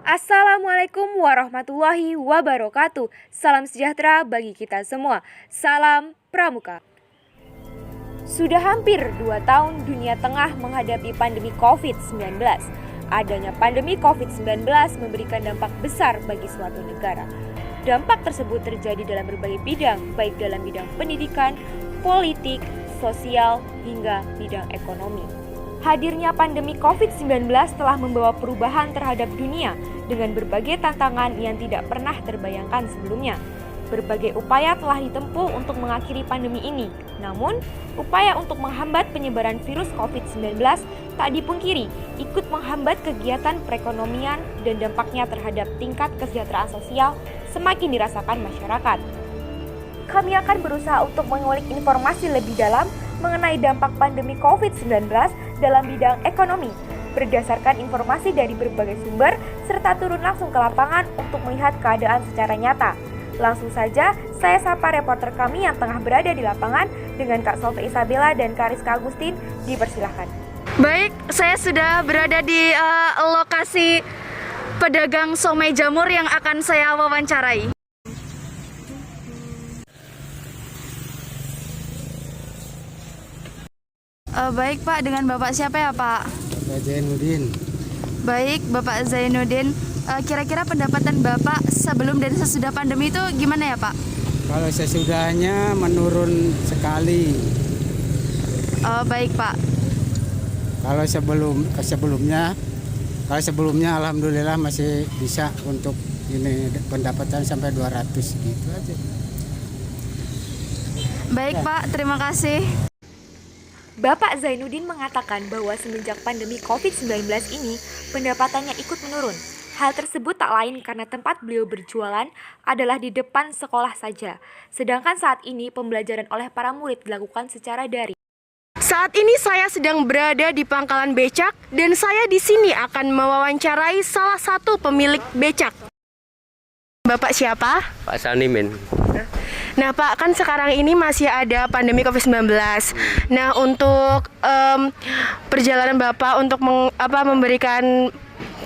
Assalamualaikum warahmatullahi wabarakatuh. Salam sejahtera bagi kita semua. Salam Pramuka. Sudah hampir 2 tahun dunia tengah menghadapi pandemi COVID-19. Adanya pandemi COVID-19 memberikan dampak besar bagi suatu negara. Dampak tersebut terjadi dalam berbagai bidang, baik dalam bidang pendidikan, politik, sosial, hingga bidang ekonomi. Hadirnya pandemi COVID-19 telah membawa perubahan terhadap dunia dengan berbagai tantangan yang tidak pernah terbayangkan sebelumnya. Berbagai upaya telah ditempuh untuk mengakhiri pandemi ini. Namun, upaya untuk menghambat penyebaran virus COVID-19 tak dipungkiri ikut menghambat kegiatan perekonomian dan dampaknya terhadap tingkat kesejahteraan sosial semakin dirasakan masyarakat. Kami akan berusaha untuk mengulik informasi lebih dalam mengenai dampak pandemi COVID-19 dalam bidang ekonomi, berdasarkan informasi dari berbagai sumber, serta turun langsung ke lapangan untuk melihat keadaan secara nyata. Langsung saja, saya sapa reporter kami yang tengah berada di lapangan dengan Kak Sofi Isabella dan Kak Rizka Agustin, dipersilahkan. Baik, saya sudah berada di lokasi pedagang somai jamur yang akan saya wawancarai. Baik Pak, dengan Bapak siapa ya Pak? Bapak Zainuddin. Baik, Bapak Zainuddin. Kira-kira pendapatan Bapak sebelum dan sesudah pandemi itu gimana ya Pak? Kalau sesudahnya menurun sekali. Baik Pak. Kalau sebelumnya alhamdulillah masih bisa untuk ini pendapatan sampai 200 gitu aja. Baik Pak, terima kasih. Bapak Zainuddin mengatakan bahwa semenjak pandemi COVID-19 ini, pendapatannya ikut menurun. Hal tersebut tak lain karena tempat beliau berjualan adalah di depan sekolah saja. Sedangkan saat ini pembelajaran oleh para murid dilakukan secara daring. Saat ini saya sedang berada di pangkalan becak dan saya di sini akan mewawancarai salah satu pemilik becak. Bapak siapa? Pak Sanimin. Nah Pak, kan sekarang ini masih ada pandemi COVID-19. Nah untuk perjalanan Bapak untuk memberikan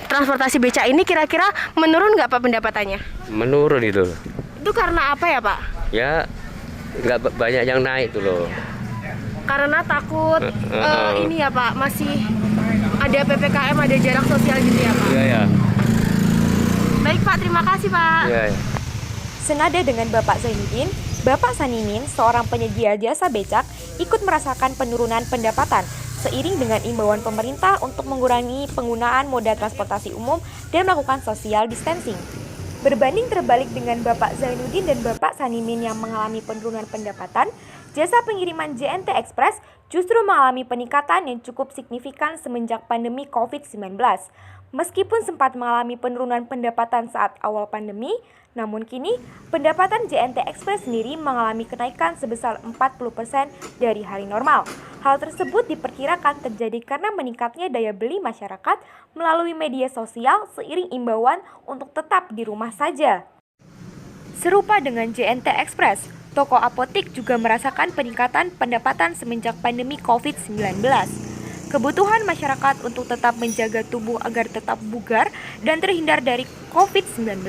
transportasi becak ini kira-kira menurun nggak Pak pendapatannya? Menurun itu. Itu karena apa ya Pak? Ya nggak banyak yang naik tuh loh. Karena takut ini ya Pak, masih ada PPKM, ada jarak sosial gitu ya Pak? Iya ya. Baik Pak, terima kasih Pak. Iya ya. Senada dengan Bapak Zainuddin, Bapak Sanimin, seorang penyedia jasa becak, ikut merasakan penurunan pendapatan seiring dengan imbauan pemerintah untuk mengurangi penggunaan moda transportasi umum dan melakukan social distancing. Berbanding terbalik dengan Bapak Zainuddin dan Bapak Sanimin yang mengalami penurunan pendapatan, jasa pengiriman JNT Express justru mengalami peningkatan yang cukup signifikan semenjak pandemi COVID-19. Meskipun sempat mengalami penurunan pendapatan saat awal pandemi, namun kini pendapatan JNT Express sendiri mengalami kenaikan sebesar 40% dari hari normal. Hal tersebut diperkirakan terjadi karena meningkatnya daya beli masyarakat melalui media sosial seiring imbauan untuk tetap di rumah saja. Serupa dengan JNT Express, toko apotik juga merasakan peningkatan pendapatan semenjak pandemi COVID-19. Kebutuhan masyarakat untuk tetap menjaga tubuh agar tetap bugar dan terhindar dari COVID-19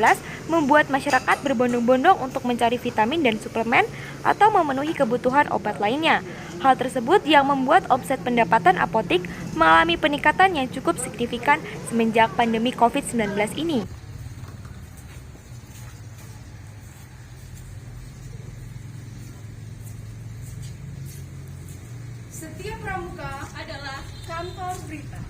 membuat masyarakat berbondong-bondong untuk mencari vitamin dan suplemen atau memenuhi kebutuhan obat lainnya. Hal tersebut yang membuat omset pendapatan apotik mengalami peningkatan yang cukup signifikan semenjak pandemi COVID-19 ini. Setiap pramuka adalah kantor berita.